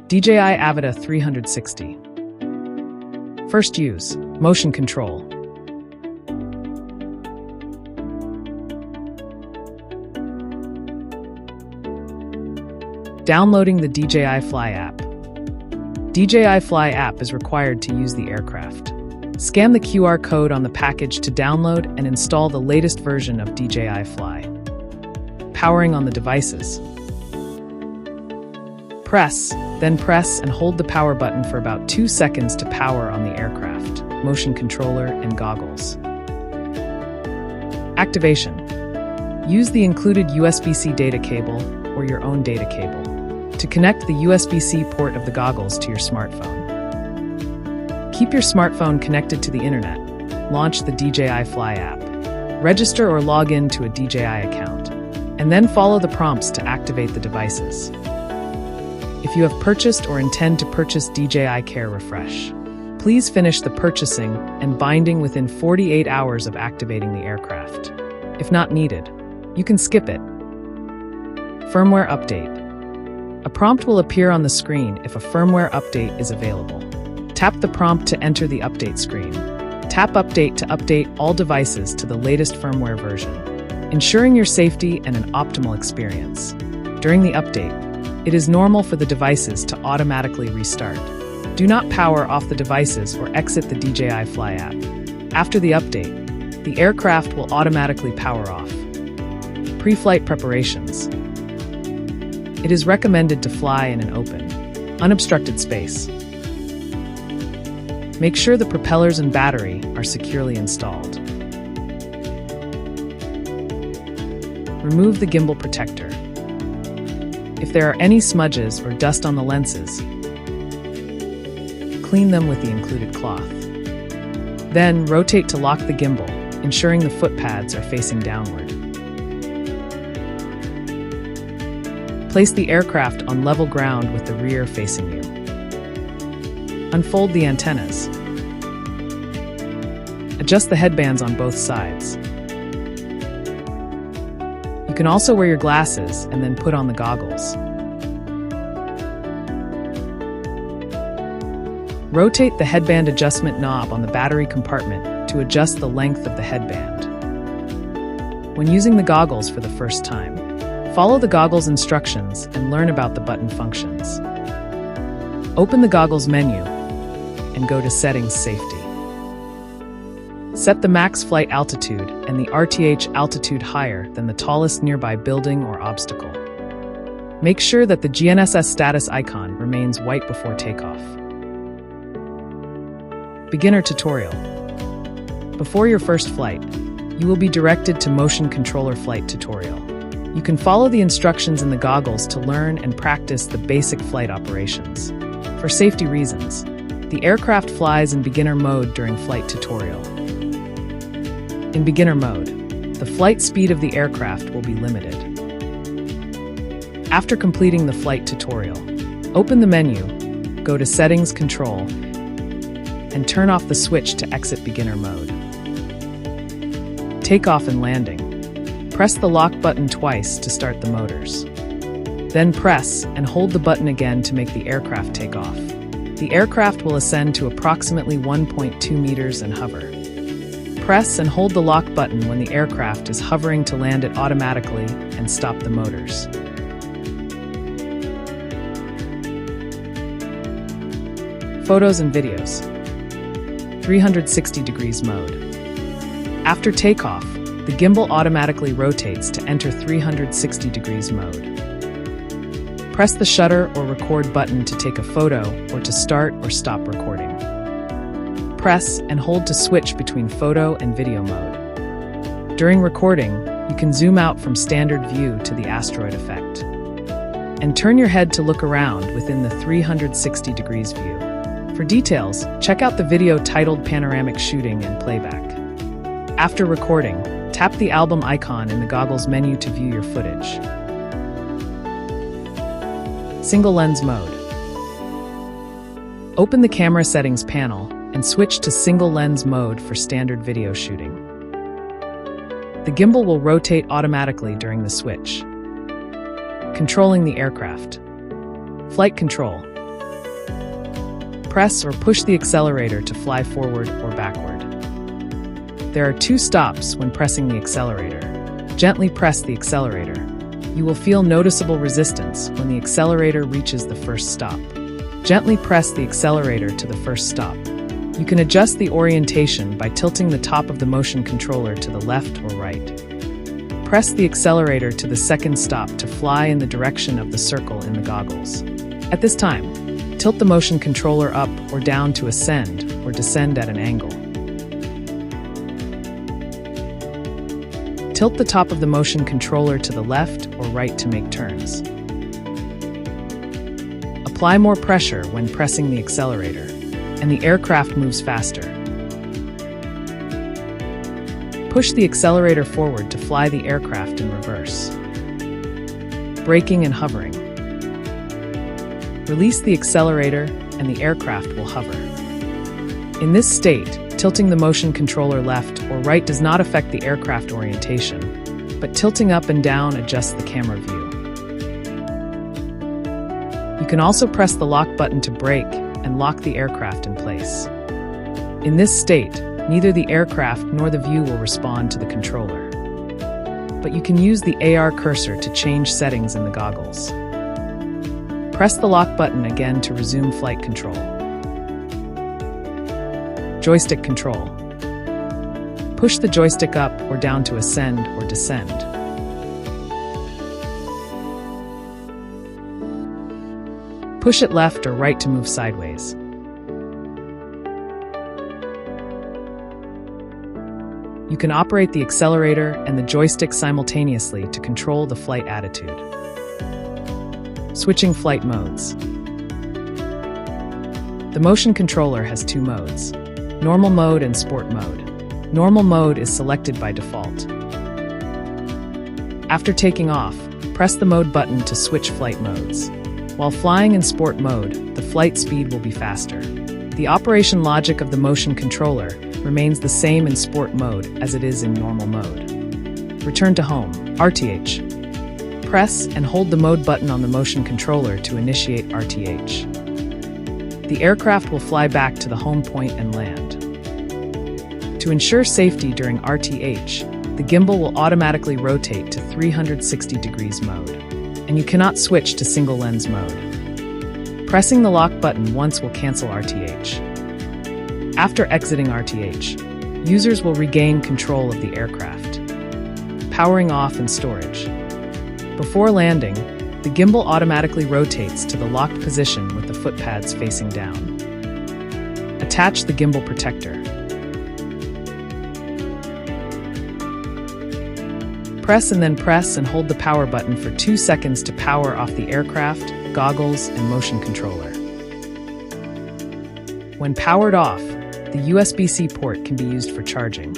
DJI Avata 360. First use, motion control. Downloading the DJI Fly app. DJI Fly app is required to use the aircraft. Scan the QR code on the package to download and install the latest version of DJI Fly. Powering on the devices. Press and hold the power button for about 2 seconds to power on the aircraft, motion controller, and goggles. Activation. Use the included USB-C data cable or your own data cable to connect the USB-C port of the goggles to your smartphone. Keep your smartphone connected to the internet. Launch the DJI Fly app. Register or log in to a DJI account, and then follow the prompts to activate the devices. If you have purchased or intend to purchase DJI Care Refresh, please finish the purchasing and binding within 48 hours of activating the aircraft. If not needed, you can skip it. Firmware update. A prompt will appear on the screen if a firmware update is available. Tap the prompt to enter the update screen. Tap Update to update all devices to the latest firmware version, ensuring your safety and an optimal experience. During the update, it is normal for the devices to automatically restart. Do not power off the devices or exit the DJI Fly app. After the update, the aircraft will automatically power off. Pre-flight preparations. It is recommended to fly in an open, unobstructed space. Make sure the propellers and battery are securely installed. Remove the gimbal protector. If there are any smudges or dust on the lenses, clean them with the included cloth. Then rotate to lock the gimbal, ensuring the foot pads are facing downward. Place the aircraft on level ground with the rear facing you. Unfold the antennas. Adjust the headbands on both sides. You can also wear your glasses and then put on the goggles. Rotate the headband adjustment knob on the battery compartment to adjust the length of the headband. When using the goggles for the first time, follow the goggles instructions and learn about the button functions. Open the goggles menu and go to Settings Safety. Set the max flight altitude and the RTH altitude higher than the tallest nearby building or obstacle. Make sure that the GNSS status icon remains white before takeoff. Beginner tutorial. Before your first flight, you will be directed to Motion Controller Flight Tutorial. You can follow the instructions in the goggles to learn and practice the basic flight operations. For safety reasons, the aircraft flies in beginner mode during flight tutorial. In beginner mode, the flight speed of the aircraft will be limited. After completing the flight tutorial, open the menu, go to Settings Control, and turn off the switch to exit beginner mode. Takeoff and landing. Press the lock button twice to start the motors. Then press and hold the button again to make the aircraft take off. The aircraft will ascend to approximately 1.2 meters and hover. Press and hold the lock button when the aircraft is hovering to land it automatically and stop the motors. Photos and videos. 360 degrees mode. After takeoff, the gimbal automatically rotates to enter 360 degrees mode. Press the shutter or record button to take a photo or to start or stop recording. Press and hold to switch between photo and video mode. During recording, you can zoom out from standard view to the asteroid effect. And turn your head to look around within the 360 degrees view. For details, check out the video titled Panoramic Shooting and Playback. After recording, tap the album icon in the goggles menu to view your footage. Single lens mode. Open the camera settings panel and switch to single lens mode for standard video shooting. The gimbal will rotate automatically during the switch. Controlling the aircraft. Flight control. Press or push the accelerator to fly forward or backward. There are 2 stops when pressing the accelerator. Gently press the accelerator. You will feel noticeable resistance when the accelerator reaches the first stop. Gently press the accelerator to the first stop. You can adjust the orientation by tilting the top of the motion controller to the left or right. Press the accelerator to the second stop to fly in the direction of the circle in the goggles. At this time, tilt the motion controller up or down to ascend or descend at an angle. Tilt the top of the motion controller to the left or right to make turns. Apply more pressure when pressing the accelerator, and the aircraft moves faster. Push the accelerator forward to fly the aircraft in reverse. Braking and hovering. Release the accelerator, and the aircraft will hover. In this state, tilting the motion controller left or right does not affect the aircraft orientation, but tilting up and down adjusts the camera view. You can also press the lock button to brake and lock the aircraft in place. In this state, neither the aircraft nor the view will respond to the controller. But you can use the AR cursor to change settings in the goggles. Press the lock button again to resume flight control. Joystick control. Push the joystick up or down to ascend or descend. Push it left or right to move sideways. You can operate the accelerator and the joystick simultaneously to control the flight attitude. Switching flight modes. The motion controller has 2 modes: normal mode and sport mode. Normal mode is selected by default. After taking off, press the mode button to switch flight modes. While flying in sport mode, the flight speed will be faster. The operation logic of the motion controller remains the same in sport mode as it is in normal mode. Return to home, RTH. Press and hold the mode button on the motion controller to initiate RTH. The aircraft will fly back to the home point and land. To ensure safety during RTH, the gimbal will automatically rotate to 360 degrees mode, and you cannot switch to single lens mode. Pressing the lock button once will cancel RTH. After exiting RTH, users will regain control of the aircraft. Powering off and storage. Before landing, the gimbal automatically rotates to the locked position with the foot pads facing down. Attach the gimbal protector. Press and hold the power button for 2 seconds to power off the aircraft, goggles, and motion controller. When powered off, the USB-C port can be used for charging.